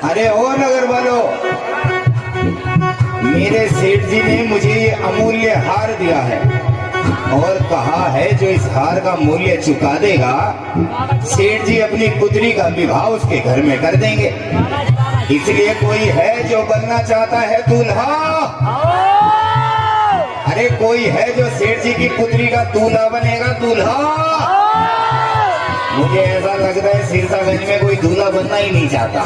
अरे ओ नगर वालों, मेरे सेठ जी ने मुझे ये अमूल्य हार दिया है और कहा है जो इस हार का मूल्य चुका देगा सेठ जी अपनी पुत्री का विवाह उसके घर में कर देंगे। इसलिए कोई है जो बनना चाहता है दूल्हा? अरे कोई है जो सेठ जी की पुत्री का दूल्हा बनेगा? दूल्हा? मुझे ऐसा लगता है सिरसागंज में कोई दूल्हा बनना ही नहीं चाहता।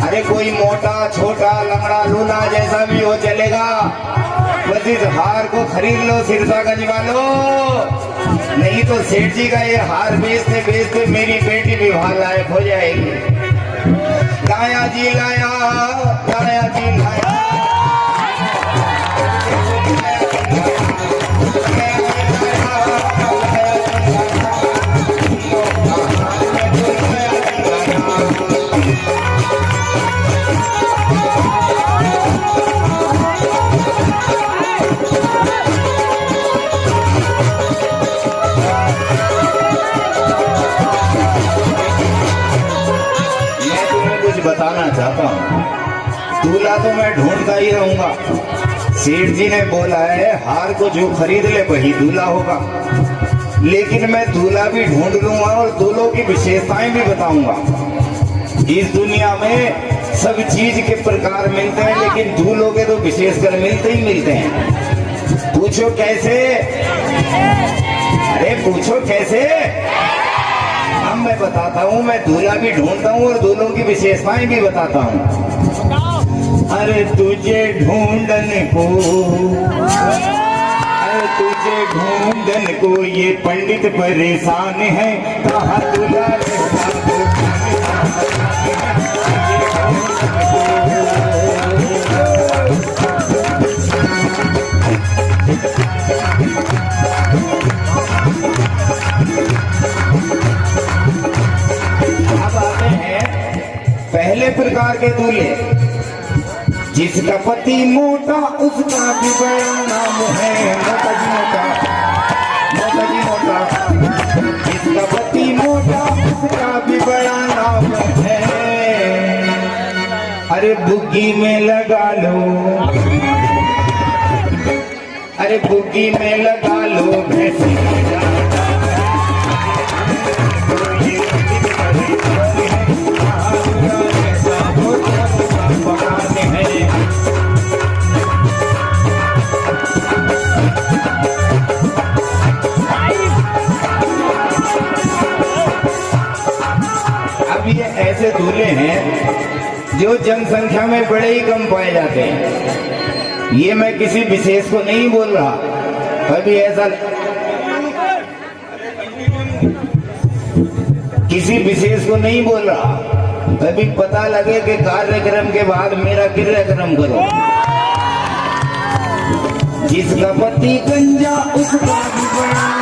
अरे कोई मोटा छोटा लंगड़ा लूला जैसा भी हो चलेगा, बस इस हार को खरीद लो सिरसागंज वालों, नहीं तो सेठ जी का ये हार बेचते बेचते मेरी बेटी विवाह लायक हो जाएगी। लाया जी लाया, लाया जी लाया। बताना चाहता हूँ, दूल्हा तो मैं ढूंढता ही रहूंगा। सेठ जी ने बोला है हार को जो खरीद ले वही दूल्हा होगा, लेकिन मैं दूल्हा भी ढूंढ लूंगा और दूल्हों की विशेषताएं भी बताऊंगा। इस दुनिया में सब चीज के प्रकार मिलते हैं, लेकिन दूल्हों के तो विशेषकर मिलते ही मिलते हैं। पूछो कैसे? अरे पूछो कैसे? अब मैं बताता हूँ, मैं दूल्हा भी ढूंढता हूँ और दूल्हों की विशेषताएं भी बताता हूँ। अरे तुझे ढूंढन को, अरे तुझे ढूंढन को ये पंडित परेशान है, कहाँ दूल्हा पहले प्रकार के दूल्हे, जिसका पति मोटा उसका भी बड़ा नाम है। मोटा जी मोटा, मोटा जी मोटा, जिसका पति मोटा उसका भी बड़ा नाम है। अरे बुग्गी में लगा लो, अरे बुग्गी में लगा लो भैंसी। ऐसे दूल्हे हैं जो जनसंख्या में बड़े ही कम पाए जाते हैं। ये मैं किसी विशेष को नहीं बोल रहा, कभी ऐसा किसी विशेष को नहीं बोल रहा, कभी पता लगे कि कार्यक्रम के बाद मेरा क्रियाक्रम करो। जिसका पति गंजा उसका भी बड़ा,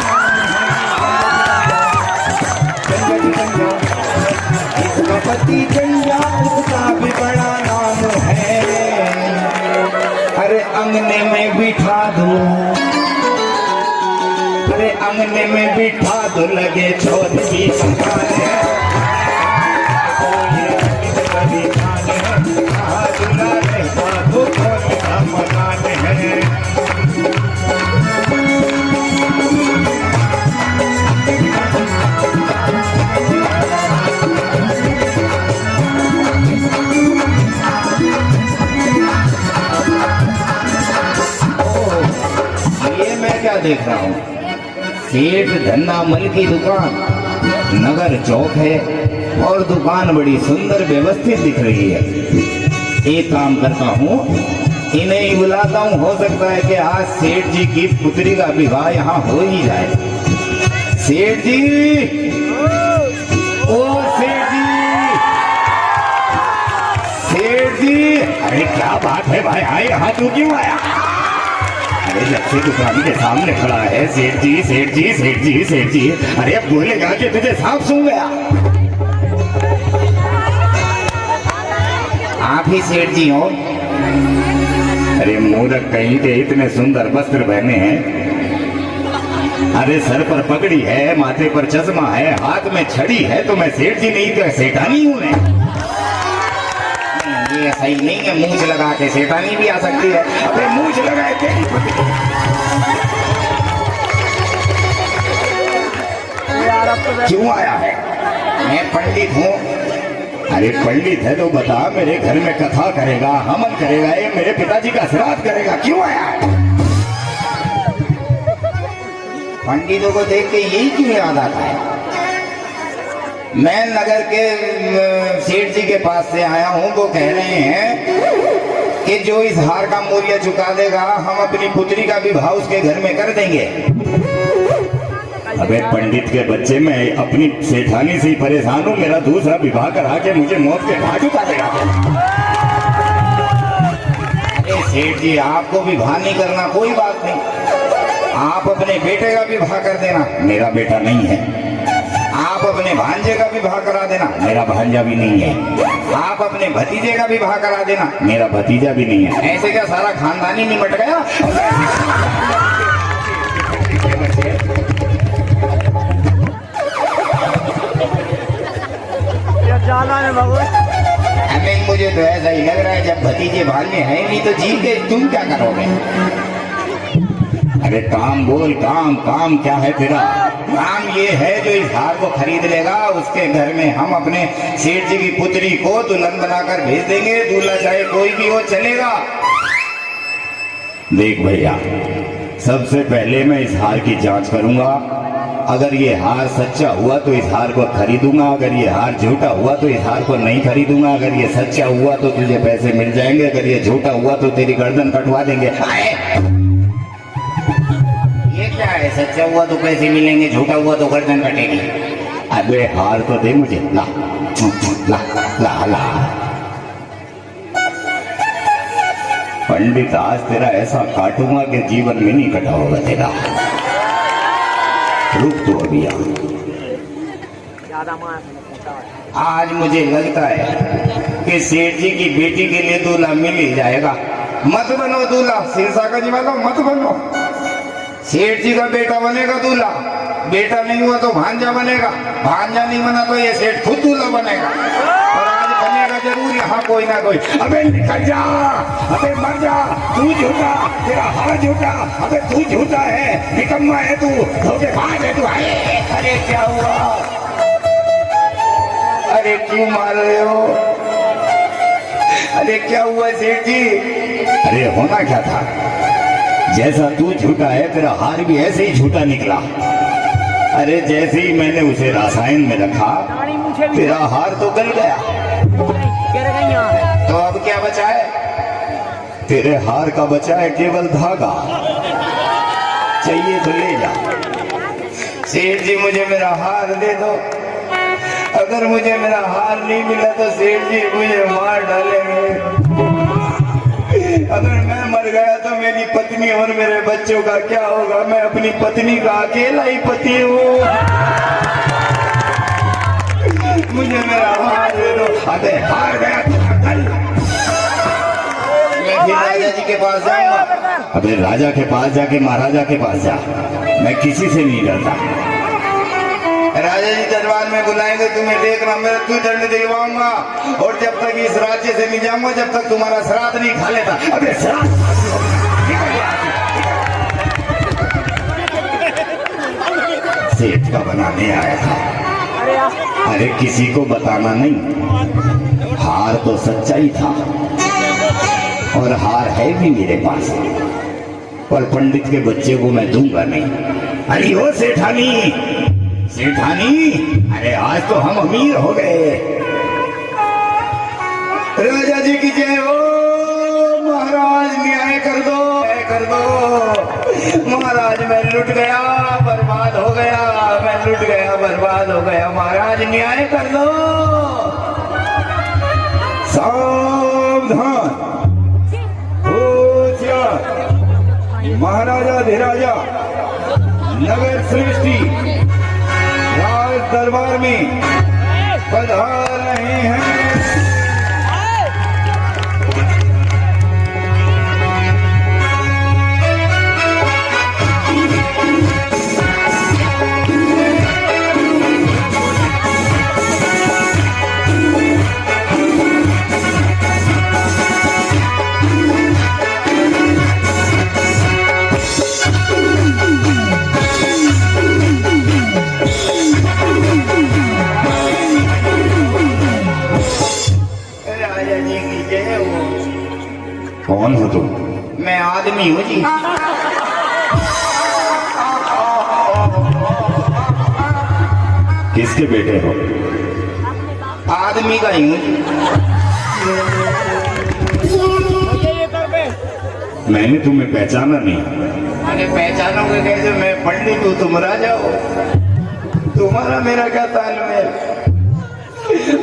पति गंजा उसका भी बड़ा नाम है। अरे अंगने में बिठा दो, अरे अंगने में बिठा दो, लगे छोड़ की संभाल है। देख रहा हूँ सेठ धन्ना मल की दुकान नगर चौक है और दुकान बड़ी सुंदर व्यवस्थित दिख रही है। एक काम करता हूँ, इन्हें ही बुलाता हूँ, हो सकता है कि आज सेठ जी की पुत्री का विवाह यहाँ हो ही जाए। सेठ जी, ओ सेठ जी, सेठ जी, अरे क्या बात है भाई, आए यहाँ तू क्यों आया? अरे जब से दुकान के सामने खड़ा है सेठ जी सेठ जी सेठ जी सेठ जी, अरे बोलेगा कि तुझे सांप सूंघ गया। आप ही सेठ जी हो? अरे मूर्ख कहीं के, इतने सुंदर वस्त्र पहने हैं, अरे सर पर पगड़ी है, माथे पर चश्मा है, हाथ में छड़ी है, तो मैं सेठ जी नहीं तो सेठानी हूं मैं। ये सही नहीं है, मूंछ लगा के सेठानी भी आ सकती है। अबे मूंछ लगाए तेरी क्यों आया है? मैं पंडित हूँ। अरे पंडित है तो बता, मेरे घर में कथा करेगा, हवन करेगा, ये मेरे पिताजी का श्राद्ध करेगा, क्यों आया है? पंडितों को देख के यही क्यों याद आता है? मैं नगर के सेठ जी के पास से आया हूँ, वो कह रहे हैं कि जो इस हार का मूल्य चुका देगा, हम अपनी पुत्री का विवाह उसके घर में कर देंगे। अबे पंडित के बच्चे, मैं अपनी सेठानी से ही परेशान हूँ, मेरा दूसरा विवाह करा के मुझे मौत के घाट उतार देगा। अरे सेठ जी, आपको विवाह नहीं करना कोई बात नहीं, आप अपने बेटे का विवाह कर देना, मेरा बेटा नहीं है। आप अपने भांजे का विवाह करा देना, मेरा भांजा भी नहीं है। आप अपने भतीजे का विवाह करा देना, मेरा भतीजा भी नहीं है। ऐसे क्या सारा खानदान ही निमट गया? हमें मुझे तो ऐसा ही लग रहा है, जब भतीजे भांजे हैं नहीं तो जी के तुम क्या करोगे? अरे काम बोल, काम काम क्या है तेरा? काम ये है, जो इस हार को खरीद लेगा उसके घर में हम अपने सेठ जी की पुत्री को दुल्हन बनाकर भेज देंगे। दूल्हा चाहे कोई भी हो, चलेगा। देख भैया, सबसे पहले मैं इस हार की जांच करूंगा। अगर ये हार सच्चा हुआ तो इस हार को खरीदूंगा, अगर ये हार झूठा हुआ तो इस हार को नहीं खरीदूंगा। अगर ये सच्चा हुआ तो तुझे पैसे मिल जाएंगे, अगर ये झूठा हुआ तो तेरी गर्दन कटवा देंगे। ये क्या है? सच्चा हुआ तो पैसे मिलेंगे, झूठा हुआ तो गर्दन कटेगी। अबे हार तो दे मुझे। ला ला ला ला। पंडित, आज तेरा ऐसा काटूंगा कि जीवन में नहीं कटा होगा तेरा। रुक तो अभी आज मुझे लगता है कि सेठ जी की बेटी के लिए दूल्हा मिल ही जाएगा। मत बनो दूल्हा, शीर्षागंज वालों मत बनो। सेठ जी का बेटा बनेगा दूल्हा, बेटा नहीं हुआ तो भांजा बनेगा, भांजा नहीं बना तो ये सेठ खुद दूल्हा बनेगा। और आज बनेगा जरूर यहाँ कोई ना कोई। अबे निकल जा, अबे मर जा, तू झूठा, तेरा हार झूठा, अबे तू झूठा है, निकम्मा है तू, धोखेबाज है तू। अरे क्या हुआ? अरे क्यों मार रहे हो? अरे क्या हुआ सेठ जी? अरे होना क्या था, जैसा तू झूठा है तेरा हार भी ऐसे ही झूठा निकला। अरे जैसे ही मैंने उसे रासायन में रखा, तेरा हार तो गल गया। तो अब क्या बचा है? तेरे हार का बचा है केवल धागा। चाहिए तो ले जा। सेठ जी मुझे मेरा हार दे दो। अगर मुझे मेरा हार नहीं मिला तो सेठ जी मुझे मार डालेंगे। अगर मैं मर गया तो मेरी पत्नी और मेरे बच्चों का क्या होगा? मैं अपनी पत्नी का अकेला ही पति हूँ। मुझे मेरा हार दे दो। अबे हार गया तो कल मैं फिर राजा जी के पास जाऊंगा। अबे राजा के पास जाके महाराजा के पास जा, मैं किसी से नहीं डरता। राजा जी दरबार में बुलाएंगे, तुम्हें देखना, मैं तू दंड दिलवाऊंगा। और जब तक इस राज्य से नहीं जाऊंगा, जब तक तुम्हारा श्राद्ध नहीं खा लेता। अबे श्राद्ध सेठ का बनाने आया था। अरे किसी को बताना नहीं, हार तो सच्चा ही था और हार है भी मेरे पास, पर पंडित के बच्चे को मैं दूंगा नहीं। अरे ओ सेठानी, सेठानी, अरे आज तो हम अमीर हो गए। राजा जी की जय हो। महाराज न्याय कर दो, कर दो। महाराज मैं लुट गया, बर्बाद हो गया, मैं लुट गया, बर्बाद हो गया। महाराज न्याय कर दो। सावधान, होशियार, महाराजा धीराजा नगर सृष्टि राज दरबार में पधार रहे हैं। कौन हो तुम? मैं आदमी हूँ जी। किसके बेटे हो? आदमी का ही हूँ जी। मैंने तुम्हें पहचाना नहीं। अरे पहचानोगे कैसे? मैं पंडित हूँ, तुम राजा हो। तुम्हारा मेरा क्या तालमेल?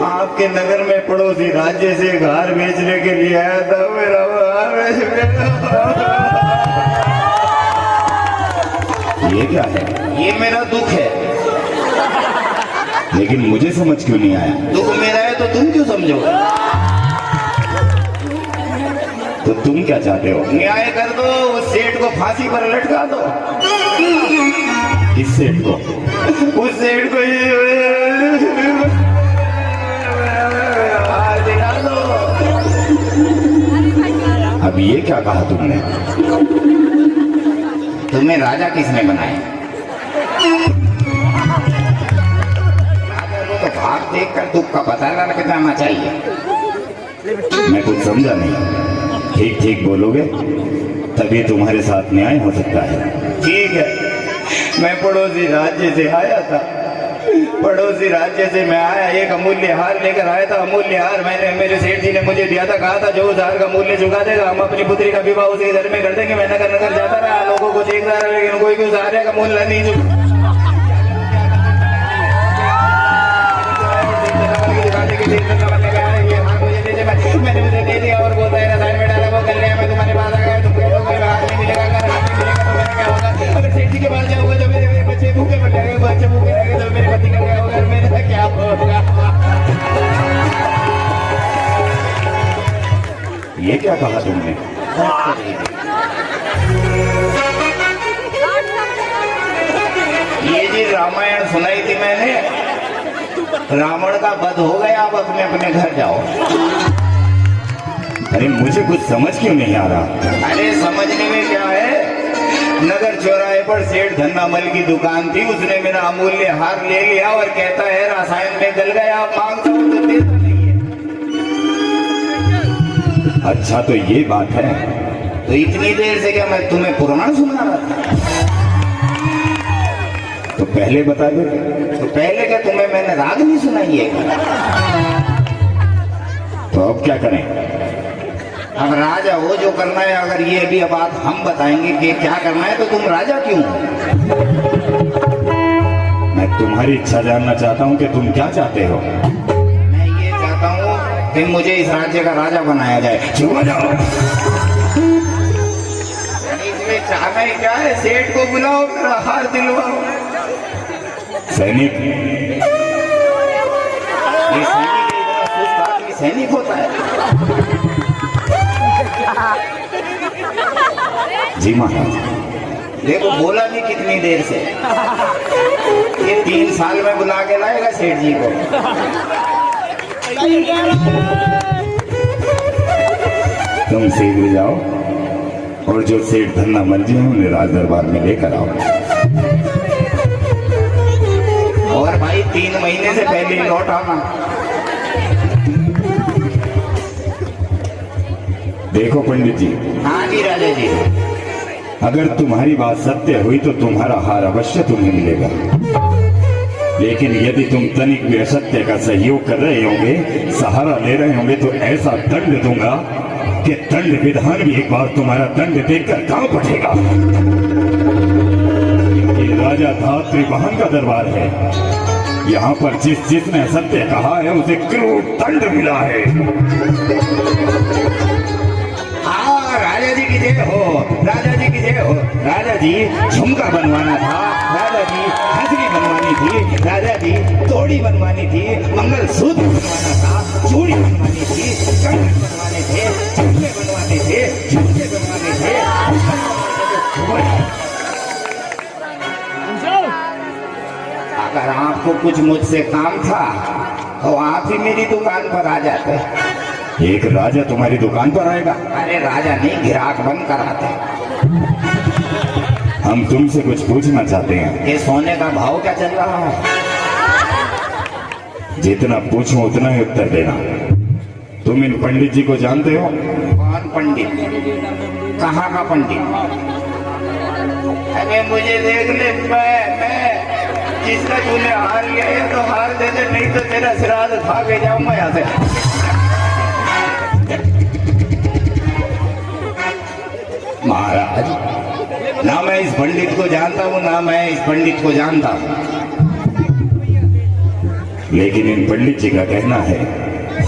आपके नगर में पड़ोसी राज्य से घर बेचने के लिए आया था। मेरा ये क्या है? ये मेरा दुख है। लेकिन मुझे समझ क्यों नहीं आया? दुख मेरा है तो तुम क्यों समझोगे? तो तुम क्या चाहते हो? न्याय कर दो, उस सेठ को फांसी पर लटका दो। किस सेठ को? उस सेठ को दिला दो। अब ये क्या कहा तुमने? तुम्हें राजा किसने बनाया? राजा को तो भाग देखकर दुख का पता लग जाना चाहिए। मैं कुछ समझा नहीं। ठीक ठीक बोलोगे तभी तुम्हारे साथ न्याय हो सकता है। ठीक है, मैं पड़ोसी राज्य से आया था। पड़ोसी राज्य से मैं आया, एक अमूल्य हार लेकर आया था। अमूल्य हार मैंने, मेरे सेठ जी ने मुझे दिया था। कहा था जो उस हार का मूल्य चुका देगा हम अपनी पुत्री का विवाह उसी घर में कर देंगे। मैं नगर नगर जाता रहा, लोगों को देखता रहा, लेकिन कोई भी उस हार का मूल्य नहीं चुका। मैंने मुझे दे दिया और बोलता है रसायन में डाला वो कर लिया। मैं तुम्हारे पास आ गया, तुमको हाथ नहीं मिलेगा। अगर हाथ नहीं मिलेगा तो मेरा क्या होगा? अगर सेठ जी के पास जाऊंगा तो मेरे बच्चे भूखे मर जाएंगे। बच्चे भूखे रहेंगे तो मेरे पति का क्या होगा? मेरा क्या होगा? ये क्या कहा तुमने? ये जी रामायण सुनाई थी मैंने। रावण का वध हो गया, अब अपने अपने घर जाओ। अरे मुझे कुछ समझ क्यों नहीं आ रहा? अरे समझने में क्या है? नगर चौराहे पर सेठ धन्नामल की दुकान थी। उसने मेरा अमूल्य हार ले लिया और कहता है रासायन में गल गया। मांगता हूं तो देता नहीं है। अच्छा तो ये बात है। तो इतनी देर से क्या मैं तुम्हें पुराण सुना रहा था? तो पहले बता दो। तो पहले क्या तुम्हें मैंने राग नहीं सुनाई है? तो अब क्या करें? अब राजा हो, जो करना है। अगर ये भी बात हम बताएंगे कि क्या करना है तो तुम राजा क्यों? मैं तुम्हारी इच्छा जानना चाहता हूँ कि तुम क्या चाहते हो। मैं ये चाहता हूँ कि मुझे इस राज्य का राजा बनाया जाए। चुप जाओ। इसमें चाहना ही क्या है? सेठ को बुलाओ, मेरा हार दिलवाओ। सैनिक? ये सैनिक इतना सुस्त आदमी सैनिक होता है? जी महाराज। देखो बोला नहीं कितनी देर से। ये 3 साल में बुला के लाएगा सेठ जी को। तुम शीघ्र जाओ और जो सेठ धन्नामल जी हैं उन्हें राज दरबार में लेकर आओ। और भाई 3 महीने से पहले ही लौट आना। देखो पंडित जी। हाँ जी राजा जी। अगर तुम्हारी बात सत्य हुई तो तुम्हारा हार अवश्य तुम्हें मिलेगा। लेकिन यदि तुम तनिक भी असत्य का सहयोग कर रहे होंगे, सहारा ले रहे होंगे, तो ऐसा दंड दूंगा कि दंड विधान भी एक बार तुम्हारा दंड देखकर कांप उठेगा। ये राजा धात्रीवाहन का दरबार है। यहाँ पर जिसने असत्य कहा है उसे क्रूर दंड मिला है। हाँ राजा जी की जय हो, राजा जी की जय हो। राजा जी झुमका बनवाना था, राजा जी हंसली बनवानी थी, राजा जी तोड़ी बनवानी थी, मंगलसूत्र बनवाना था, चूड़ी बनवानी थी, कंगन बनवाने थे, झुमके बनवाने थे, झुमके बनवाने थे। अगर आपको कुछ मुझसे काम था तो आप ही मेरी दुकान पर आ जाते। एक राजा तुम्हारी दुकान पर आएगा? अरे राजा नहीं, ग्राहक बन कर आते। हम तुमसे कुछ पूछना चाहते हैं। ये सोने का भाव क्या चल रहा है? जितना पूछूं उतना ही उत्तर देना। तुम इन पंडित जी को जानते हो? कौन पंडित? कहाँ का पंडित? अरे मुझे देख ले, मैं जिसका तूने हार लिया है तो हार दे दे, नहीं तो तेरा श्राद्ध खा के जाऊंगा यहाँ से। महाराज, ना मैं इस पंडित को जानता हूँ, ना मैं इस पंडित को जानता हूँ, लेकिन इन पंडित जी का कहना है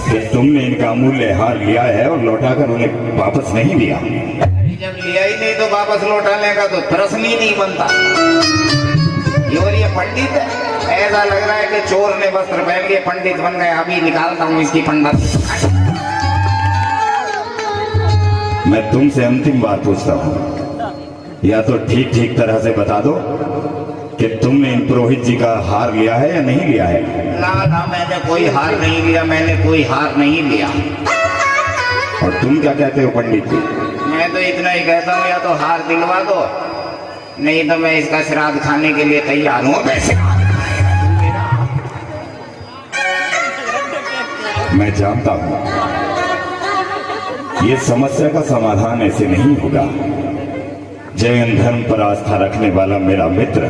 कि तुमने इनका अमूल्य हार लिया है और लौटाकर उन्हें वापस नहीं दिया। जब लिया ही नहीं तो वापस लौटाने का तो प्रश्न ही नहीं बनता। और ये पंडित है, ऐसा लग रहा है कि चोर ने वस्त्र पहन के पंडित बन गए। अभी निकालता हूँ इसकी पंडित। मैं तुमसे अंतिम बार पूछता हूँ, या तो ठीक ठीक तरह से बता दो कि तुमने इन पुरोहित जी का हार लिया है या नहीं लिया है? ना ना, मैंने कोई हार नहीं लिया, मैंने कोई हार नहीं लिया। और तुम क्या कहते हो पंडित जी? मैं तो इतना ही कहता हूँ, या तो हार दिलवा दो, नहीं तो मैं इसका श्राद्ध खाने के लिए तैयार हूँ। वैसे मैं जानता हूँ ये समस्या का समाधान ऐसे नहीं होगा। जैन धर्म पर आस्था रखने वाला मेरा मित्र,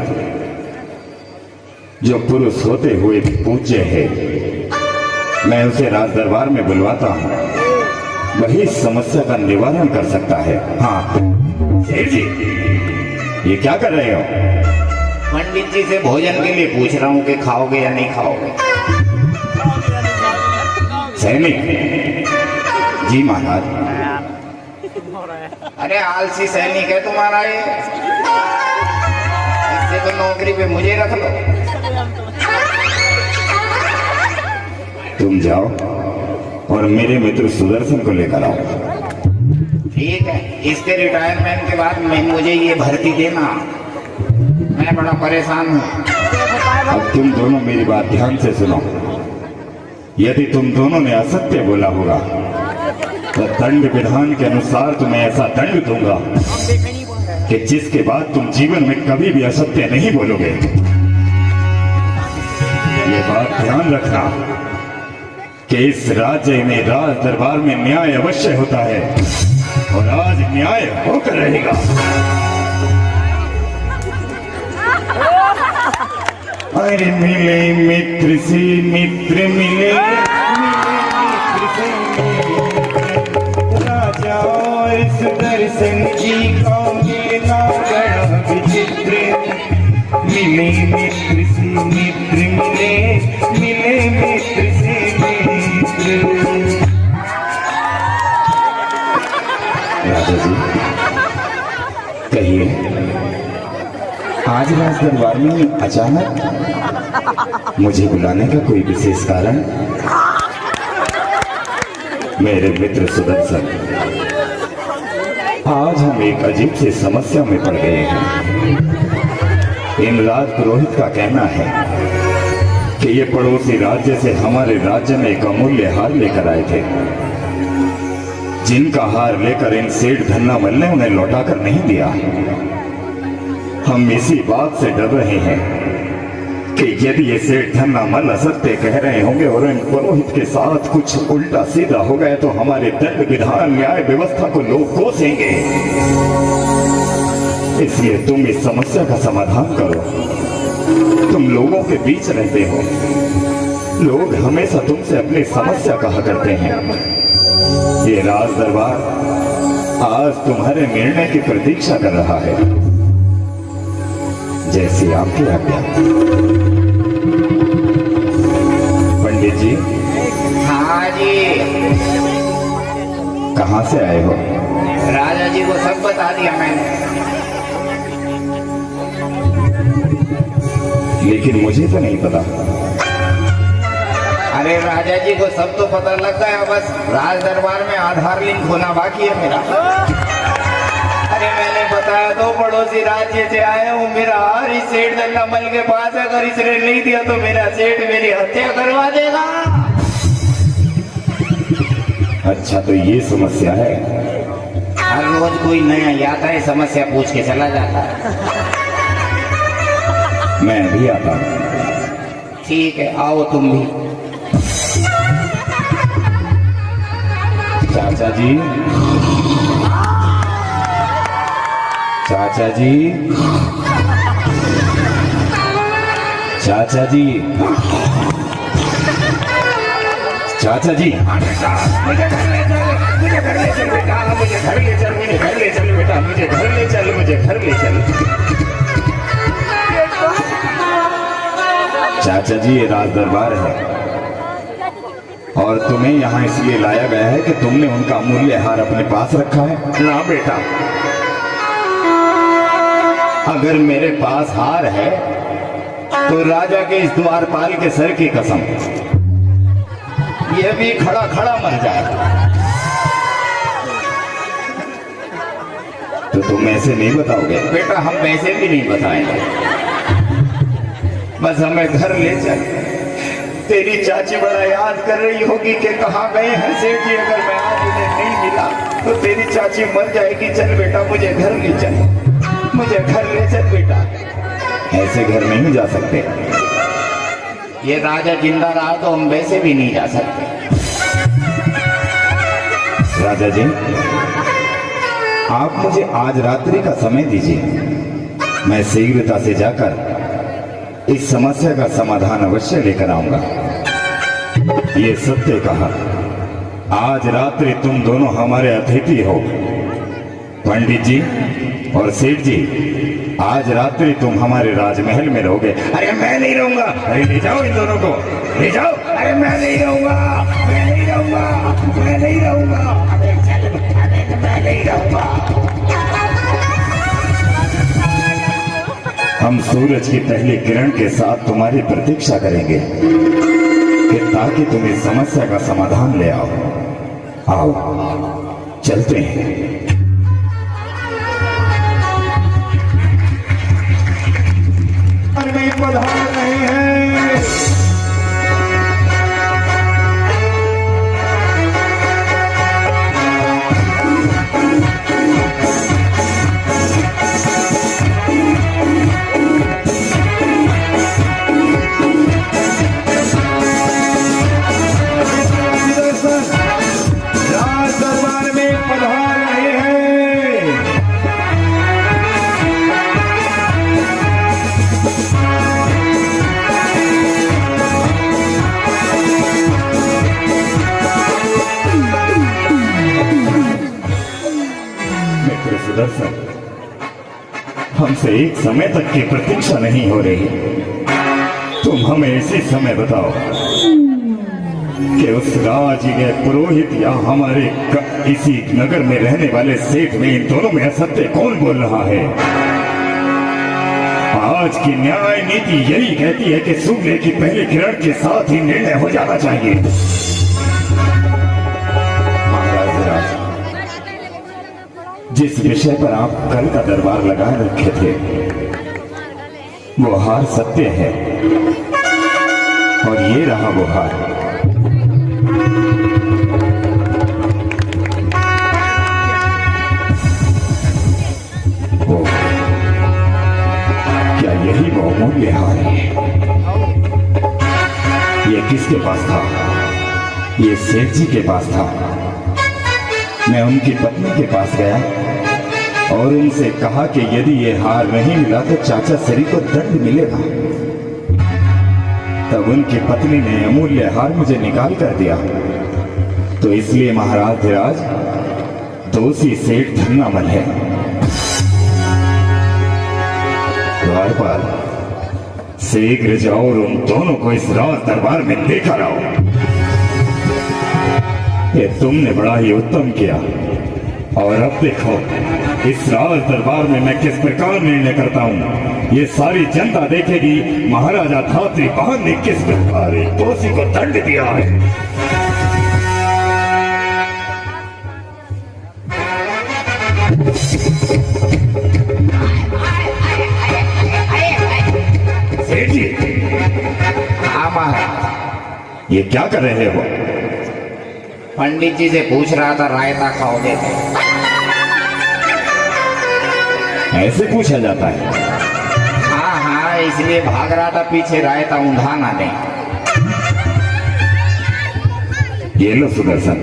जो पुरुष होते हुए भी पूज्य है, मैं उसे राज दरबार में बुलवाता हूँ। वही समस्या का निवारण कर सकता है। हाँ शेर जी, ये क्या कर रहे हो? पंडित जी से भोजन के लिए पूछ रहा हूँ कि खाओगे या नहीं खाओगे। सैनिक जी महाराज। अरे आलसी सैनिक है तुम्हारा ये, इससे तो नौकरी पे मुझे रख लो। तुम जाओ और मेरे मित्र सुदर्शन को लेकर आओ। ठीक है, इसके रिटायरमेंट के बाद मुझे ये भर्ती देना, मैं बड़ा परेशान हूँ। अब तुम दोनों मेरी बात ध्यान से सुनो। यदि तुम दोनों ने असत्य बोला होगा तो दंड विधान के अनुसार तुम्हें ऐसा दंड दूंगा कि जिसके बाद तुम जीवन में कभी भी असत्य नहीं बोलोगे। ये बात ध्यान रखना कि इस राज्य में राज दरबार में न्याय अवश्य होता है और आज न्याय होकर रहेगा। अरे मिले मित्र से मित्र मिले, मित्र से राजा और सुदर्शन जी कहोगे ना बड़ा विचित्र। मिले मित्र से मित्र मिले, मिले मित्र से मित्र। राजा जी कहिए, आज राज दरबार में अचानक मुझे बुलाने का कोई विशेष कारण? मेरे मित्र सुदर्शन, आज हम एक अजीब सी समस्या में पड़ गए हैं। इन राज पुरोहित का कहना है कि ये पड़ोसी राज्य से हमारे राज्य में एक अमूल्य हार लेकर आए थे, जिनका हार लेकर इन सेठ धन्नामल ने उन्हें लौटाकर नहीं दिया। हम इसी बात से डर रहे हैं कि यदि ये सेठ धन्नामल असत्य कह रहे होंगे और इन पुरोहित के साथ कुछ उल्टा सीधा हो गए तो हमारे दंड विधान न्याय व्यवस्था को लोग कोसेंगे। इसलिए तुम इस समस्या का समाधान करो। तुम लोगों के बीच रहते हो, लोग हमेशा तुमसे अपनी समस्या कहा करते हैं। ये राज दरबार आज तुम्हारे निर्णय की प्रतीक्षा कर रहा है। जैसी आपकी आज्ञा। पंडित जी। हाँ जी। कहाँ से आए हो? राजा जी को सब बता दिया मैंने, लेकिन मुझे तो नहीं पता। अरे राजा जी को सब तो पता लग गया, बस राज दरबार में आधार लिंक होना बाकी है मेरा। अरे मैंने बताया तो पड़ोसी राज्य से आया हूँ, मेरा हार इस सेठ दल्लामल के पास है, अगर इसने नहीं दिया तो मेरा सेठ मेरी हत्या करवा देगा। अच्छा तो ये समस्या है। हर रोज कोई नया आता है, समस्या पूछ के चला जाता है। मैं भी आता हूँ। ठीक है, आओ तुम भी। चाचा जी, चाचा जी, चाचा जी, चाचा जी, मुझे घर ले चल बेटा, मुझे घर ले चल, मुझे घर ले चल बेटा, मुझे घर ले चल, मुझे घर ले चल। चाचा जी ये राज दरबार है और तुम्हें यहाँ इसलिए लाया गया है कि तुमने उनका अमूल्य हार अपने पास रखा है। ना बेटा, अगर मेरे पास हार है तो राजा के इस द्वारपाल के सर की कसम, ये भी खड़ा खड़ा मर जाए। तो तुम ऐसे नहीं बताओगे? बेटा हम वैसे भी नहीं बताएंगे, बस हमें घर ले चल। तेरी चाची बड़ा याद कर रही होगी कि कहाँ गए हैं सेठ जी, अगर मैं आज उन्हें नहीं मिला तो तेरी चाची मर जाएगी। चल बेटा मुझे घर ले चल, मुझे घर ले चल बेटा। ऐसे घर नहीं जा सकते। ये राजा जिंदा रहा तो हम वैसे भी नहीं जा सकते। राजा जी आप मुझे आज रात्रि का समय दीजिए, मैं शीघ्रता से जाकर इस समस्या का समाधान अवश्य लेकर आऊंगा। ये सत्य कहा, आज रात्रि तुम दोनों हमारे अतिथि हो। पंडित जी और सेठ जी, आज रात्रि तुम हमारे राजमहल में रहोगे। अरे मैं नहीं रहूंगा। अरे ले जाओ इन दोनों को, ले जाओ। अरे मैं नहीं रहूंगा, मैं नहीं रहूंगा, मैं नहीं रहूंगा। अबे चल बेटा, मैं नहीं रहूंगा। हम सूरज की पहली किरण के साथ तुम्हारी प्रतीक्षा करेंगे कि ताकि तुम इस समस्या का समाधान ले आओ। आओ चलते हैं। और मैं प्रधान नहीं है। सुदर्शन, हमसे एक समय तक की प्रतीक्षा नहीं हो रही। तुम हमें ऐसे समय बताओ कि उस राजकीय पुरोहित या हमारे इसी नगर में रहने वाले सेठ में इन दोनों में असत्य कौन बोल रहा है। आज की न्याय नीति यही कहती है कि सूर्य की पहली किरण के साथ ही निर्णय हो जाना चाहिए। जिस विषय पर आप कल का दरबार लगाए रखे थे वो हार सत्य है और ये रहा वो हार। ओ, क्या यही वो अमूल्य हार है? ये किसके पास था? ये सेठ जी के पास था। मैं उनकी पत्नी के पास गया और उनसे कहा कि यदि ये हार नहीं मिला तो चाचा श्री को दंड मिलेगा। तब उनकी पत्नी ने अमूल्य हार मुझे निकाल कर दिया। तो इसलिए महाराज धीराज दोषी सेठ धन्नामल है। द्वारपाल शीघ्र जाओ और उन दोनों को इस राज दरबार में लेकर आओ। ये तुमने बड़ा ही उत्तम किया और अब देखो इस राज दरबार में मैं किस प्रकार निर्णय करता हूँ, ये सारी जनता देखेगी महाराजा धात्री बहन ने किस प्रकार एक दोषी को दंड दिया है। सेठ जी, हाँ महाराज। ये क्या कर रहे हो? पंडित जी से पूछ रहा था रायता खाओगे थे? ऐसे पूछा जाता है? हाँ हाँ, इसलिए भाग रहा था पीछे, रायता ऊंधा ना दे। ये लो सुदर्शन,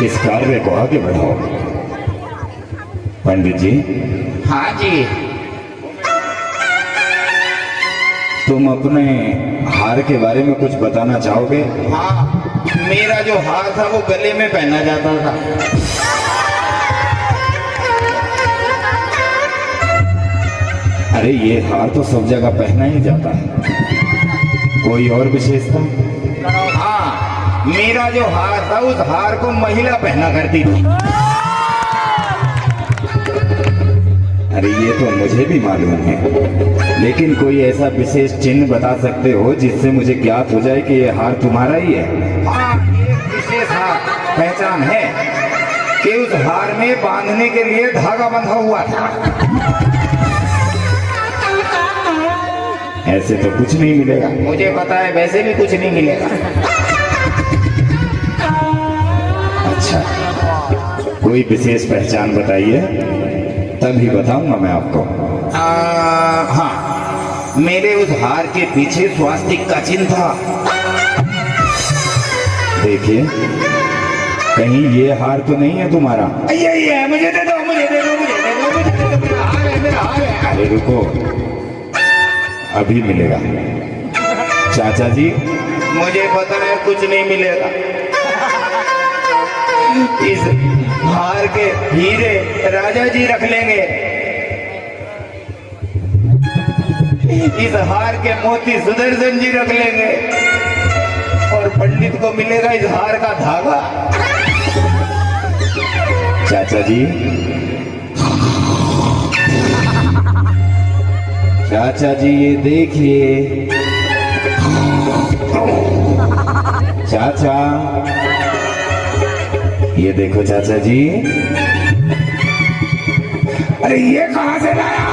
इस कार्य को आगे बढ़ाओ। पंडित जी। हाँ जी। तुम अपने हार के बारे में कुछ बताना चाहोगे? हाँ, मेरा जो हार था वो गले में पहना जाता था। अरे ये हार तो सब जगह पहना ही जाता है, कोई और विशेषता? हाँ, मेरा जो हार था उस हार को महिला पहना करती थी। अरे ये तो मुझे भी मालूम है, लेकिन कोई ऐसा विशेष चिन्ह बता सकते हो जिससे मुझे ज्ञात हो जाए कि ये हार तुम्हारा ही है? हाँ, एक विशेष हार पहचान है कि उस हार में बांधने के लिए धागा बंधा हुआ था। ऐसे तो कुछ नहीं मिलेगा। मुझे पता है, वैसे भी कुछ नहीं मिलेगा। अच्छा, कोई विशेष पहचान बताइए, तभी बताऊंगा मैं आपको। हाँ, मेरे उस हार के पीछे स्वास्तिक का चिन्ह था। देखिए, कहीं ये हार तो नहीं है तुम्हारा? ये है, मुझे दे दो, मुझे दे दो, मुझे दे दो, मुझे दे दो, मेरा हार है, मेरा हार है। अरे रुको, अभी मिलेगा। चाचा जी, मुझे पता है कुछ नहीं मिलेगा। इस हार के हीरे राजा जी रख लेंगे, इस हार के मोती सुदर्शन जी रख लेंगे, और पंडित को मिलेगा इस हार का धागा। चाचा जी, चाचा जी ये देखिए। चाचा, ये देखो चाचा जी। अरे ये कहां से लाया?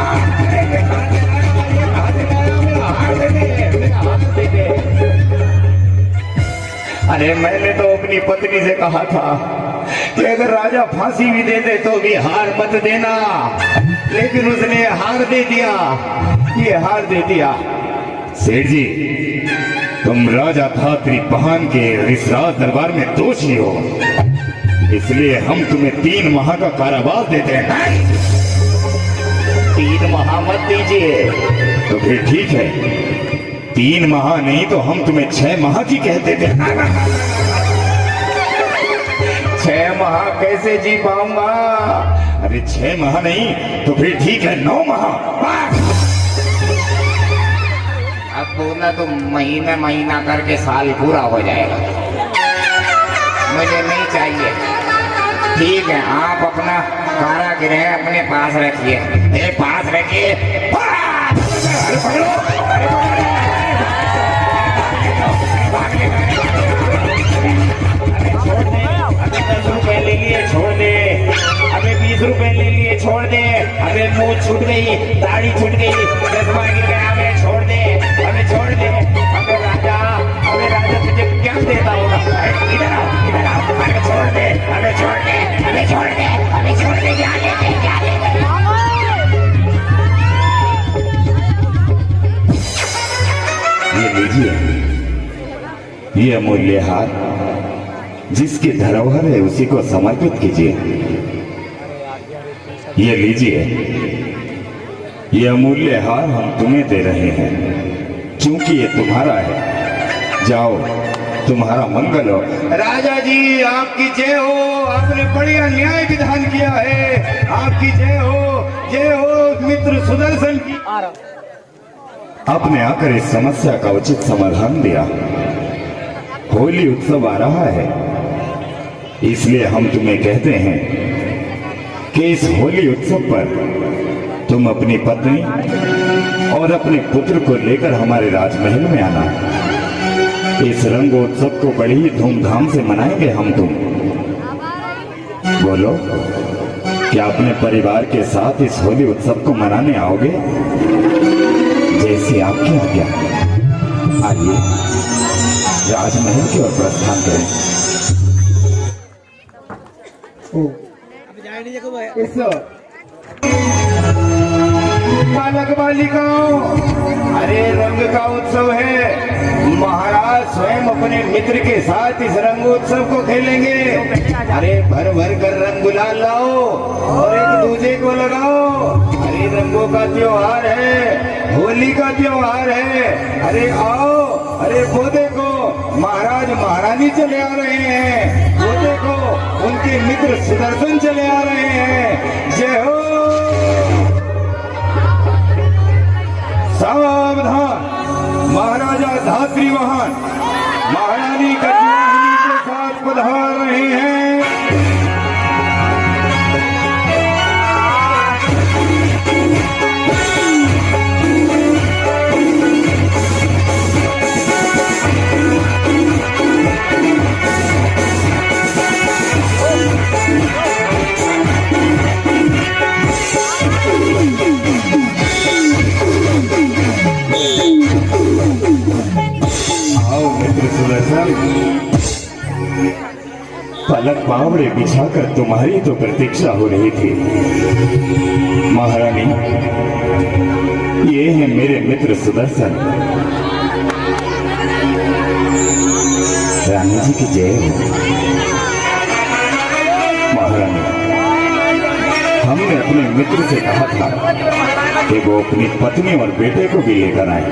अरे मैंने तो अपनी पत्नी से कहा था कि अगर राजा फांसी भी दे दे तो भी हार मत देना, लेकिन उसने हार दे दिया, ये हार दे दिया। सेठ जी, तुम राजा धात्री बहन के इस राज दरबार में दोषी हो, इसलिए हम तुम्हें 3 माह का कारावास देते हैं। 3 माह मत दीजिए। तो फिर ठीक है, 3 माह नहीं तो हम तुम्हें 6 माह की कह देते हैं। 6 माह कैसे जी पाऊंगा? अरे 6 माह नहीं तो फिर ठीक है 9 माह। अब बोला तो महीना महीना करके साल पूरा हो जाएगा। मुझे नहीं चाहिए। ठीक है, आप अपना कारागृह अपने पास रखिए, मेरे पास रखिए। ₹10 ले लिए, छोड़ दे। अबे 20 रुपए ले लिए, छोड़ दे। अबे मुंह छूट गई, दाढ़ी छूट गई, चश्मा गिर गया, अबे छोड़ दे, अबे छोड़ दे। अबे राजा तुझे क्या देता होगा? इधर आओ, इधर आओ, अबे छोड़ दे, अबे छोड़ दे, अबे छोड़ दे, अबे छोड़ दे, क्या ले, क्या ले। ये लीजिए, ये अमूल्य हार, जिसकी धरोहर है उसी को समर्पित कीजिए। ये लीजिए, ये अमूल्य हार हम तुम्हें दे रहे हैं, क्योंकि ये तुम्हारा है। जाओ, तुम्हारा मंगल हो। राजा जी, आपकी जय हो। आपने बढ़िया न्याय विधान किया है। आपकी जय हो, जय हो मित्र सुदर्शन की। आपने आकर इस समस्या का उचित समाधान दिया। होली उत्सव आ रहा है, इसलिए हम तुम्हें कहते हैं कि इस होली उत्सव पर तुम अपनी पत्नी और अपने पुत्र को लेकर हमारे राजमहल में आना। इस रंगोत्सव को बड़ी ही धूमधाम से मनाएंगे हम तुम। बोलो, क्या अपने परिवार के साथ इस होली उत्सव को मनाने आओगे? जैसी आपकी आज्ञा। आइए राजमहल की ओर प्रस्थान करें। बालक बालिकाओं, अरे रंग का उत्सव है। महाराज स्वयं अपने मित्र के साथ इस रंगोत्सव को खेलेंगे। अरे भर भर कर रंग गुलाल लाओ और एक दूसरे को लगाओ। अरे रंगों का त्योहार है, होली का त्योहार है। अरे आओ, अरे वो देखो महाराज महारानी चले आ रहे हैं। वो देखो उनके मित्र सुदर्शन चले आ रहे हैं। जय हो। सावधान, महाराजा धात्रीवाहन महारानी गजमोहिनी के साथ पधार रहे हैं। पलक बावड़े बिछाकर तुम्हारी तो प्रतीक्षा हो रही थी। महारानी, ये है मेरे मित्र सुदर्शन। रानी जी की जय हो। महारानी, हमने अपने मित्र से कहा था कि वो अपनी पत्नी और बेटे को भी लेकर आए,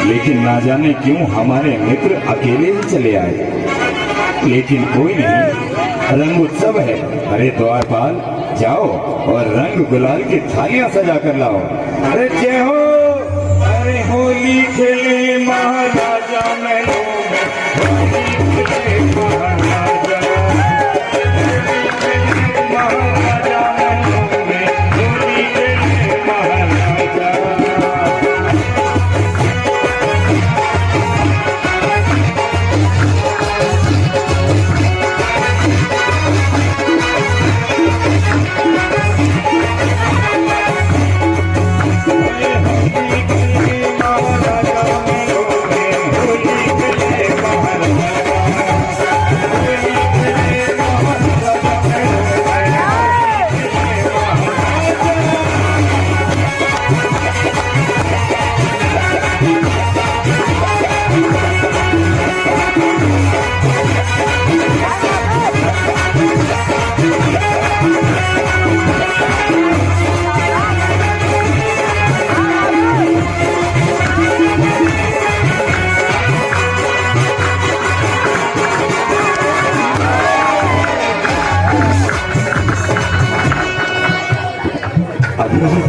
लेकिन ना जाने क्यों हमारे मित्र अकेले ही चले आए। लेकिन कोई नहीं, रंग उत्सव है। अरे द्वारपाल, जाओ और रंग गुलाल की थालियां सजा कर लाओ। अरे जय हो। अरे होली खेले महाराजा महलों में, होली खेले महाराजा, महाराजा महलों में, होली खेले महाराजा।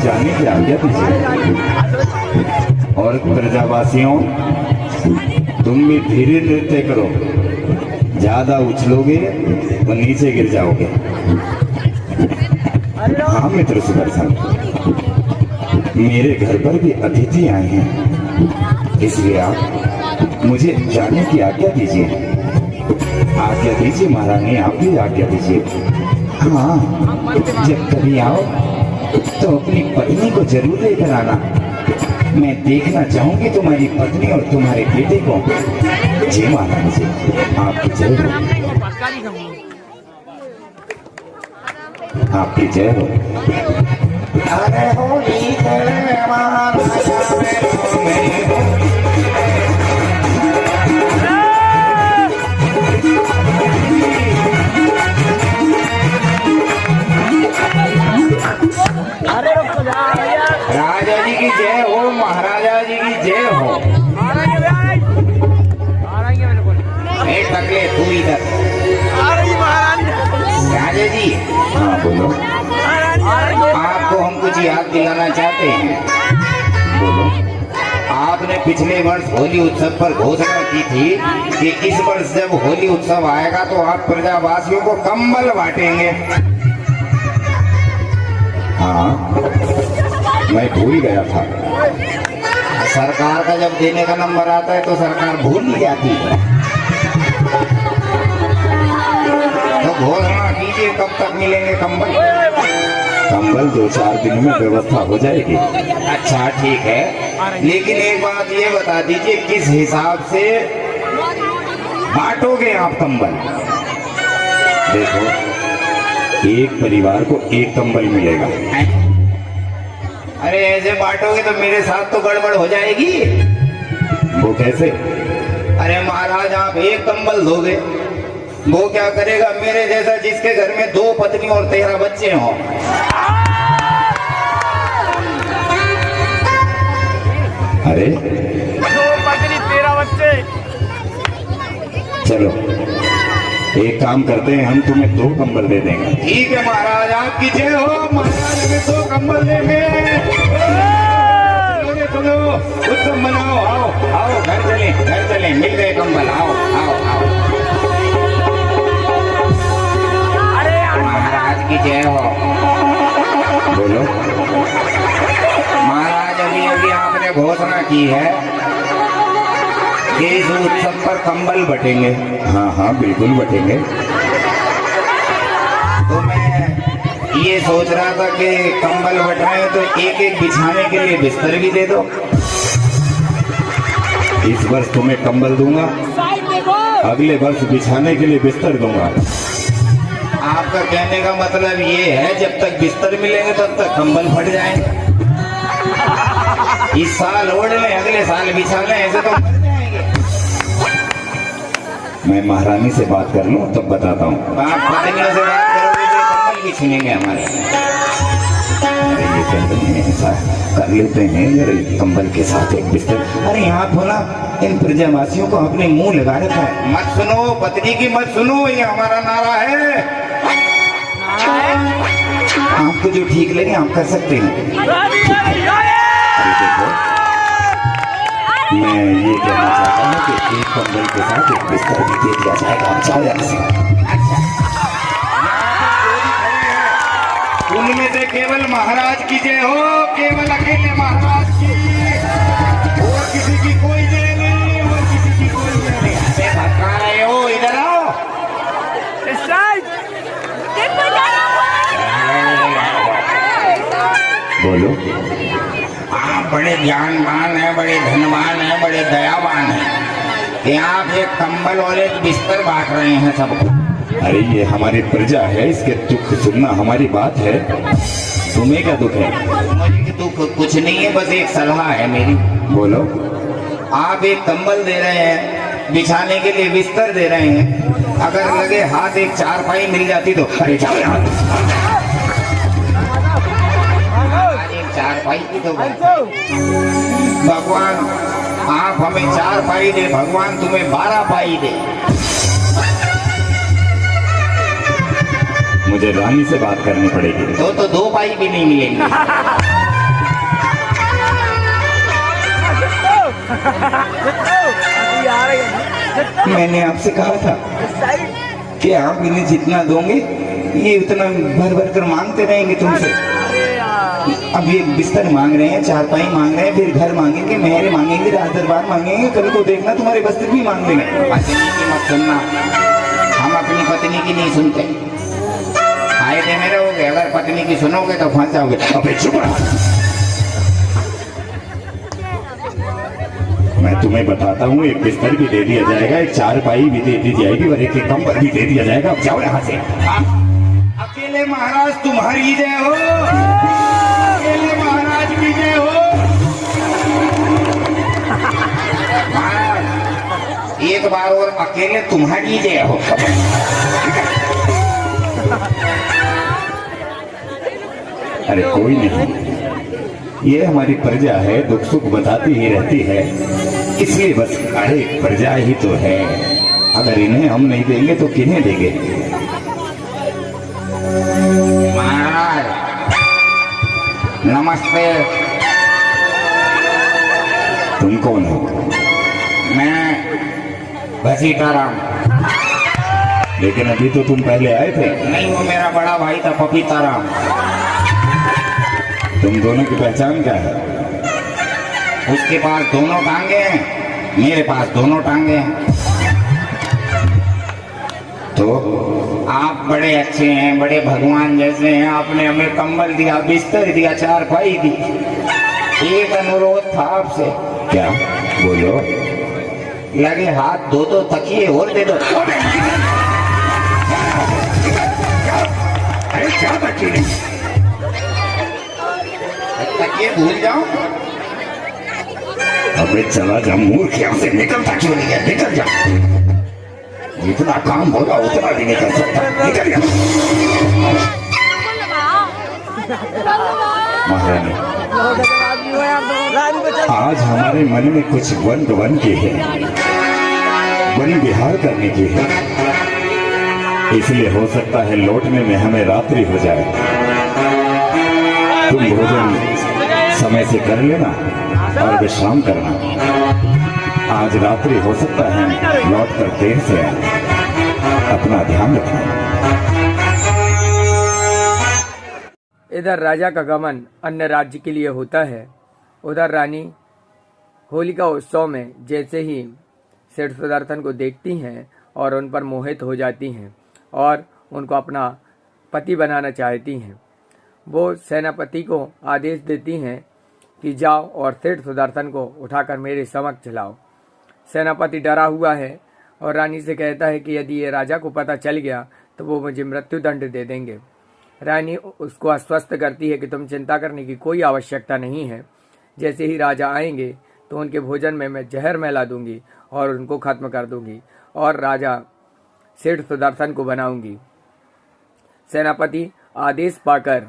जाने की आज्ञा दीजिए। और प्रजावासियों, तुम भी धीरे नृत्य करो। ज्यादा उछलोगे तो नीचे गिर जाओगे। हाँ मित्र सुदर्शन, मेरे घर पर भी अतिथि आए हैं, इसलिए आप मुझे जाने की आज्ञा दीजिए। आज्ञा दीजिए महारानी, आप भी आज्ञा दीजिए। हाँ, जब कभी आओ तो अपनी पत्नी को जरूर लेकर आना। मैं देखना चाहूंगी तुम्हारी पत्नी और तुम्हारे बेटे को। जय महारानी जी, आपकी जय हो। आपकी जय हो। अरे होली खेले महाराजा महलों में, राजा जी की जय हो, महाराजा जी की जय हो। टकले तू इधर। राजा जी, हाँ बोलो। आपको हम कुछ याद दिलाना चाहते हैं। बोलो। आपने पिछले वर्ष होली उत्सव पर घोषणा की थी कि इस वर्ष जब होली उत्सव आएगा तो आप प्रजावासियों को कंबल बांटेंगे। हाँ, मैं भूल गया था। सरकार का जब देने का नंबर आता है तो सरकार भूल ही जाती है। तो घोषणा कीजिए कब तक मिलेंगे कंबल? कंबल 2-4 दिन में व्यवस्था हो जाएगी। अच्छा ठीक है, लेकिन एक बात ये बता दीजिए किस हिसाब से बांटोगे आप कंबल? देखो, एक परिवार को एक कंबल मिलेगा। अरे ऐसे बांटोगे तो मेरे साथ तो गड़बड़ हो जाएगी। वो कैसे? अरे महाराज आप एक कंबल दोगे, वो क्या करेगा मेरे जैसा जिसके घर में 2 पत्नी और 13 बच्चे हों? अरे 2 पत्नी 13 बच्चे। चलो, एक काम करते हैं, हम तुम्हें 2 कंबल दे देंगे। ठीक है महाराज, आपकी जय हो। महाराज हमें 2 कंबल देंगे। चलो उत्सव मनाओ, आओ आओ, घर चले, मिल गए कंबल, आओ आओ आओ। महाराज की जय हो। बोलो। महाराज अभी अभी आपने घोषणा की है कि इस उत्सव पर कंबल बटेंगे। हाँ हाँ, बिल्कुल बटेंगे। तो मैं ये सोच रहा था कि कंबल बट रहे हैं तो एक एक बिछाने के लिए बिस्तर भी दे दो। इस वर्ष तुम्हें कंबल दूंगा, अगले वर्ष बिछाने के लिए बिस्तर दूंगा। आपका कहने का मतलब ये है जब तक बिस्तर मिलेंगे तब तक कंबल फट जाएंगे। इस साल ओढ़ लें, अगले साल बिछा लें, ऐसे तो मर जाएंगे। मैं महारानी से बात कर लूं तब बताता हूँ। आप पत्नियों से बात करोगे तो कंबल भी छीनेंगे हमारे। अरे ये कहते हैं, ऐसा कर लेते हैं अरे कंबल के साथ एक बिस्तर। अरे यहाँ थोड़ा इन प्रजावासियों को अपने मुंह लगा रखा है। मत सुनो पत्नी की, मत सुनो, ये हमारा नारा है। आपको जो ठीक लगे आप कर सकते हैं। अरे देखो, मैं ये कहना चाहता हूँ कि एक कंबल के साथ एक बिस्तर भी दे दिया जाएगा। हम चाहे उनमें से केवल महाराज की जय हो, केवल अकेले महाराज की, और किसी की कोई जय नहीं, और किसी की कोई जय नहीं। अरे भटका रहे हो, इधर आओ। बोलो। आप बड़े ज्ञानवान हैं, बड़े धनवान हैं, बड़े दयावान हैं कि आप एक कंबल और एक बिस्तर बांट रहे हैं सबको। अरे ये हमारी प्रजा है, इसके दुख सुनना हमारी बात है। तुम्हें क्या दुख है? मुझे दुख कुछ नहीं है, बस एक सलाह है मेरी। बोलो। आप एक कंबल दे रहे हैं, बिछाने के लिए बिस्तर दे रहे हैं, अगर लगे हाथ एक चारपाई मिल जाती तो अरे जाओ यहाँ। एक चारपाई की तो भगवान, आप हमें 4 पाई दे, भगवान तुम्हें 12 पाई दे। मुझे रानी से बात करनी पड़ेगी। तो 2 पाई भी नहीं मिलेंगे। मैंने आपसे कहा था कि आप इन्हें जितना दोगे ये उतना भर भर कर मांगते रहेंगे तुमसे। अब ये बिस्तर मांग रहे हैं, चारपाई मांग रहे हैं, फिर घर मांगेंगे, मेहरे मांगेंगे, राज दरबार मांगेंगे, कल को देखना तुम्हारे वस्त्र भी मांग देंगे। पत्नी की मत सुनना, हम अपनी पत्नी की नहीं सुनते। फायदे में रहोगे, अगर पत्नी की सुनोगे तो फंस जाओगे। अबे चुप रहो। मैं तुम्हें बताता हूँ, एक बिस्तर भी दे दिया जाएगा, एक चारपाई भी दे दी जाएगी और एक कंबल भी दे दिया जाएगा। अब जाओ यहाँ से। अकेले महाराज तुम्हारी जय हो, अकेले महाराज की जय हो। महाराज एक बार और अकेले तुम्हारी जय हो। अरे कोई नहीं, ये हमारी प्रजा है, दुख सुख बताती ही रहती है, इसलिए बस। अरे प्रजा ही तो है, अगर इन्हें हम नहीं देंगे तो किन्हें देंगे? महाराज नमस्ते। तुम कौन हो? मैं घसीटाराम। लेकिन अभी तो तुम पहले आए थे। नहीं, वो मेरा बड़ा भाई था पपीताराम। तुम दोनों की पहचान क्या है? उसके पास दोनों टांगे हैं, मेरे पास दोनों टांगे हैं। तो आप बड़े अच्छे हैं, बड़े भगवान जैसे हैं। आपने हमें कंबल दिया, बिस्तर दिया, चारपाई दी। एक अनुरोध था आपसे। क्या? बोलो। लगे हाथ दो तो तकिए और दे दो। अरे क्या तकिए? तकिए भूल जाओ। अबे चला जा मूर्ख, यहाँ से निकलता क्यों नहीं है? निकल जा। जितना काम होगा उतना भी नहीं कर सकता। निकल जा। महारानी, आज हमारे मन में कुछ वन के है, वन विहार करने की है। इसलिए हो सकता है लौटने में हमें रात्रि हो जाए। तुम भोजन समय से कर लेना और विश्राम करना। आज रात्रि हो सकता है लौट कर देर से आए। अपना ध्यान रखना। इधर राजा का गमन अन्य राज्य के लिए होता है। उधर रानी होलिका उत्सव में जैसे ही सेठ सुदर्शन को देखती हैं और उन पर मोहित हो जाती हैं और उनको अपना पति बनाना चाहती हैं। वो सेनापति को आदेश देती हैं कि जाओ और सेठ सुदर्शन को उठाकर मेरे समक्ष लाओ। सेनापति डरा हुआ है और रानी से कहता है कि यदि ये राजा को पता चल गया तो वो मुझे मृत्युदंड दे देंगे। रानी उसको आश्वस्त करती है कि तुम चिंता करने की कोई आवश्यकता नहीं है। जैसे ही राजा आएंगे तो उनके भोजन में मैं जहर मिला दूंगी और उनको खत्म कर दूंगी और राजा सेठ सुदर्शन को बनाऊंगी। सेनापति आदेश पाकर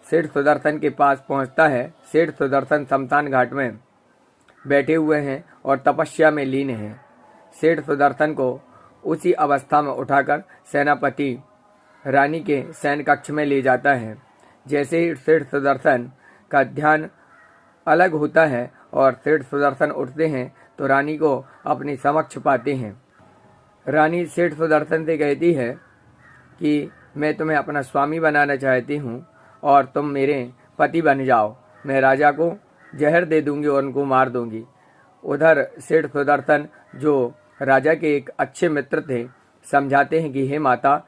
सेठ सुदर्शन के पास पहुंचता है। सेठ सुदर्शन शमशान घाट में बैठे हुए हैं और तपस्या में लीन हैं। सेठ सुदर्शन को उसी अवस्था में उठाकर सेनापति रानी के शयन कक्ष में ले जाता है। जैसे ही सेठ सुदर्शन का ध्यान अलग होता है और सेठ सुदर्शन उठते हैं तो रानी को अपनी समक्ष पाते हैं। रानी सेठ सुदर्शन से कहती है कि मैं तुम्हें अपना स्वामी बनाना चाहती हूँ और तुम मेरे पति बन जाओ। मैं राजा को जहर दे दूंगी और उनको मार दूंगी। उधर सेठ सुदर्शन जो राजा के एक अच्छे मित्र थे समझाते हैं कि हे माता,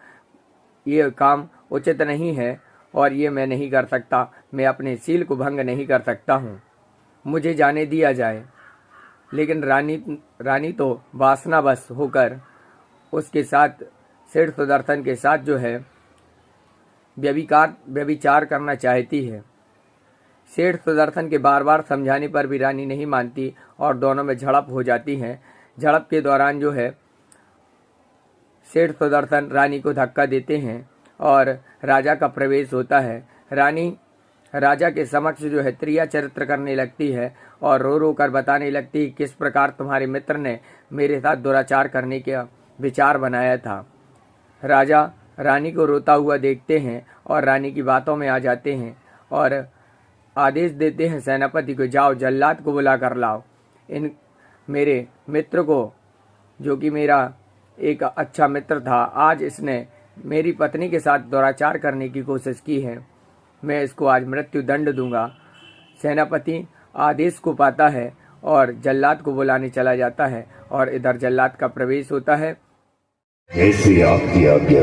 ये काम उचित नहीं है और ये मैं नहीं कर सकता। मैं अपने सील को भंग नहीं कर सकता हूँ, मुझे जाने दिया जाए। लेकिन रानी तो वासनावश होकर उसके साथ सेठ सुदर्शन के साथ जो है व्यभिचार करना चाहती है। सेठ सुदर्शन के बार बार समझाने पर भी रानी नहीं मानती और दोनों में झड़प हो जाती है। झड़प के दौरान जो है सेठ सुदर्शन रानी को धक्का देते हैं और राजा का प्रवेश होता है। रानी राजा के समक्ष जो है त्रिया चरित्र करने लगती है और रो रो कर बताने लगती है किस प्रकार तुम्हारे मित्र ने मेरे साथ दुराचार करने का विचार बनाया था। राजा रानी को रोता हुआ देखते हैं और रानी की बातों में आ जाते हैं और आदेश देते हैं सेनापति को, जाओ जल्लाद को बुला कर लाओ। इन मेरे मित्र को, जो कि मेरा एक अच्छा मित्र था, आज इसने मेरी पत्नी के साथ दुराचार करने की कोशिश की है। मैं इसको आज मृत्यु दंड दूंगा। सेनापति आदेश को पाता है और जल्लाद को बुलाने चला जाता है और इधर जल्लाद का प्रवेश होता है। ऐसी आपकी आज्ञा।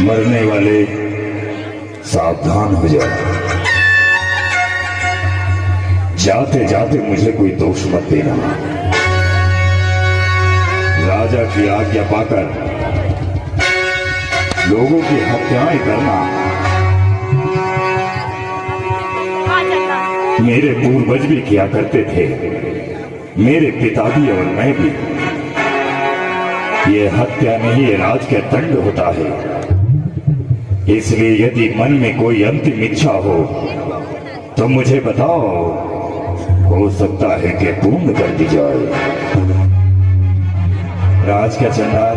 मरने वाले सावधान हो जाओ। जाते जाते मुझे कोई दोष मत देना। राजा की आज्ञा पाकर लोगों की हत्याएं करना मेरे पूर्वज भी किया करते थे, मेरे पिता भी और मैं भी। ये हत्या नहीं, ये राज का दंड होता है। इसलिए यदि मन में कोई अंतिम इच्छा हो तो मुझे बताओ, हो सकता है कि पूर्ण कर दी जाए। राज का चंडाल,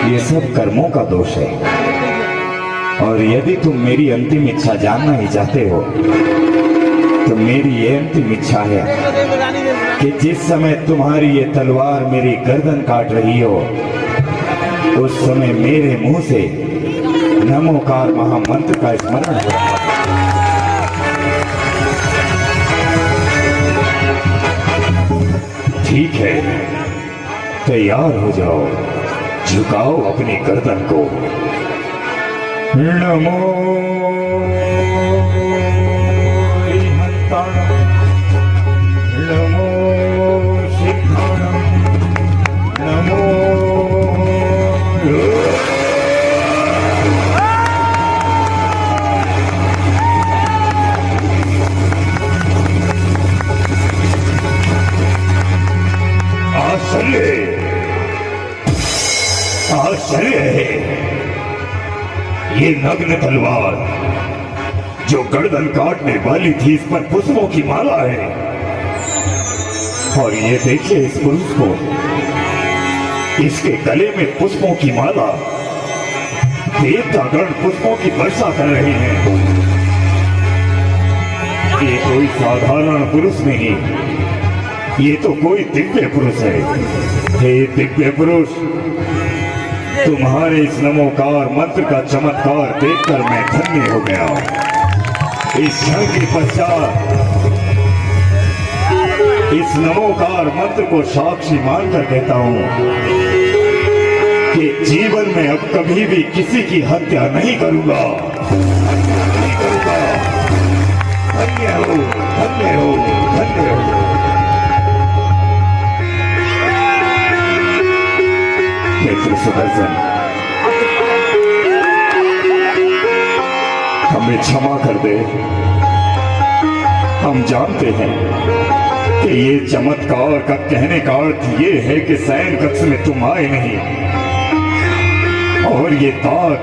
ये सब कर्मों का दोष है। और यदि तुम मेरी अंतिम इच्छा जानना ही चाहते हो तो मेरी ये अंतिम इच्छा है कि जिस समय तुम्हारी ये तलवार मेरी गर्दन काट रही हो उस समय मेरे मुंह से नमोकार महामंत्र का स्मरण हो। ठीक है, तैयार हो जाओ, झुकाओ अपनी गर्दन को। नमो हरिहंताणं, नमो सिद्धाणं, नमो आश्चर्य है। ये नग्न तलवार जो गर्दन काटने वाली थी, इस पर पुष्पों की माला है। और ये देखिए इस पुरुष को, इसके गले में पुष्पों की माला, देवतागण पुष्पों की वर्षा कर रहे हैं। ये कोई साधारण पुरुष नहीं, ये तो कोई दिव्य पुरुष है। हे दिव्य पुरुष, तुम्हारे इस नमोकार मंत्र का चमत्कार देखकर मैं धन्य हो गया। इस क्षण के पश्चात इस नमोकार मंत्र को साक्षी मानकर कहता हूं कि जीवन में अब कभी भी किसी की हत्या नहीं करूंगा, नहीं करूंगा। धन्य हो, धन्य हो, धन्य हो। मित्र सुदर्शन, हमें क्षमा कर दे। हम जानते हैं कि ये चमत्कार का कहने का अर्थ ये है कि शयन कक्ष में तुम आए नहीं, और ये दाग,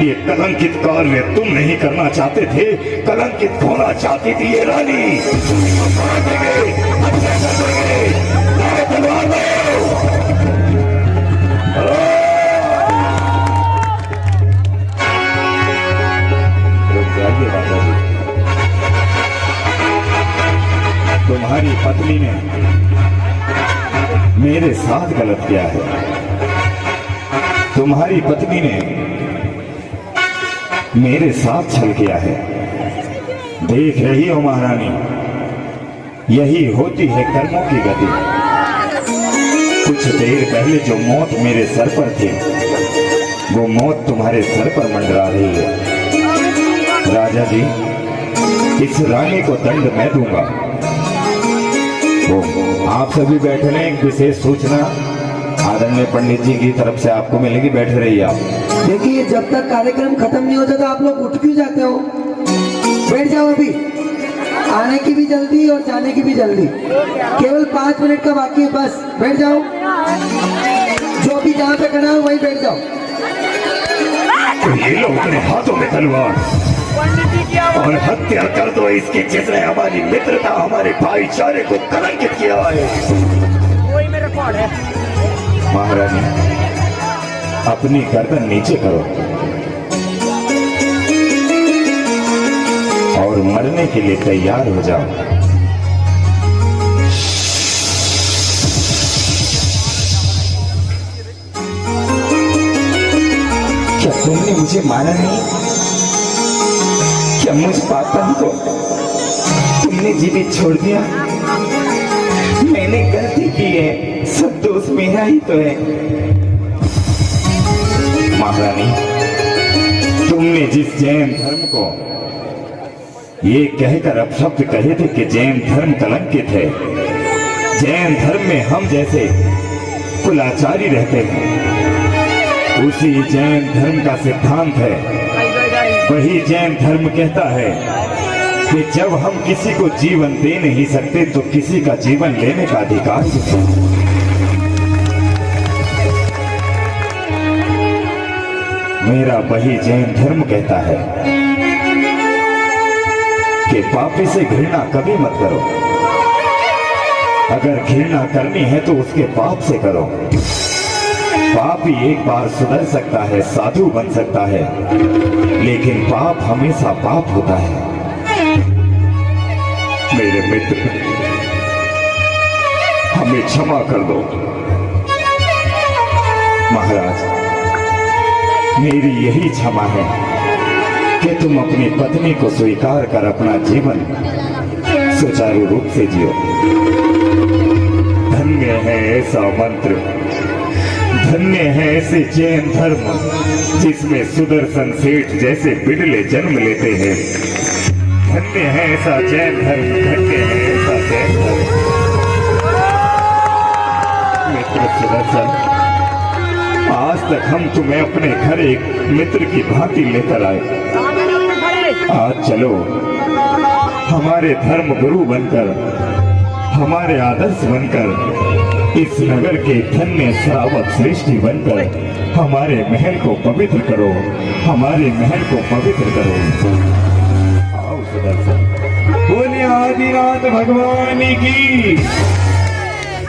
ये कलंकित कार्य तुम नहीं करना चाहते थे, कलंकित होना चाहती थी ये रानी। तुम्हारी पत्नी ने मेरे साथ गलत किया है। तुम्हारी पत्नी ने मेरे साथ छल किया है। देख रही हो महारानी, यही होती है कर्मों की गति। कुछ देर पहले जो मौत मेरे सर पर थी, वो मौत तुम्हारे सर पर मंडरा रही है। राजा जी, इस रानी को दंड मैं दूंगा। आप सभी बैठे हैं, एक विशेष सूचना आदरणीय पंडित जी की तरफ से आपको मिलेगी, बैठे रहिए आप। देखिए, जब तक कार्यक्रम खत्म नहीं हो जाता आप लोग उठ क्यों जाते हो? बैठ जाओ, अभी आने की भी जल्दी और जाने की भी जल्दी, केवल 5 मिनट का बाकी है, बस बैठ जाओ। जो अभी जहाँ पे खड़ा हो वहीं बैठ जाओ। तो ये लो अपने हाथों में तलवार और हत्या कर दो इसकी, जिसने हमारी मित्रता, हमारे भाईचारे को कलंकित किया है। महारानी, अपनी गर्दन नीचे करो और मरने के लिए तैयार हो जाओ। क्या तुमने मुझे मारा नहीं? क्या मुझ पापन को तुमने जीवित छोड़ दिया? मैंने गलती की है, सब दोष मेरा ही तो है। महारानी, तुमने जिस जैन धर्म को ये कहकर अपशब्द कहे थे कि जैन धर्म कलंकित है, जैन धर्म में हम जैसे कुलाचारी रहते हैं, उसी जैन धर्म का सिद्धांत है। वही जैन धर्म कहता है कि जब हम किसी को जीवन दे नहीं सकते तो किसी का जीवन लेने का अधिकार नहीं। मेरा वही जैन धर्म कहता है कि पापी से घृणा कभी मत करो। अगर घृणा करनी है तो उसके पाप से करो। पापी एक बार सुधर सकता है, साधु बन सकता है, लेकिन पाप हमेशा पाप होता है। मेरे मित्र, हमें क्षमा कर दो। महाराज, मेरी यही क्षमा है कि तुम अपनी पत्नी को स्वीकार कर अपना जीवन सुचारू रूप से जियो। धन्य है ऐसा मंत्र, धन्य है ऐसे जैन धर्म जिसमें सुदर्शन सेठ जैसे बिडले जन्म लेते हैं। धन्य है ऐसा जैन धर्म, धन्य है ऐसा जैन धर्म। मित्र सुदर्शन, आज तक हम तुम्हें अपने घर एक मित्र की भांति लेकर आए। आज चलो हमारे धर्म गुरु बनकर, हमारे आदर्श बनकर, इस नगर के धन्य श्रावक श्रेष्ठी बनकर हमारे महल को पवित्र करो, हमारे महल को पवित्र करो। आओ सुदर्शन। बोलिए आदिनाथ भगवान की।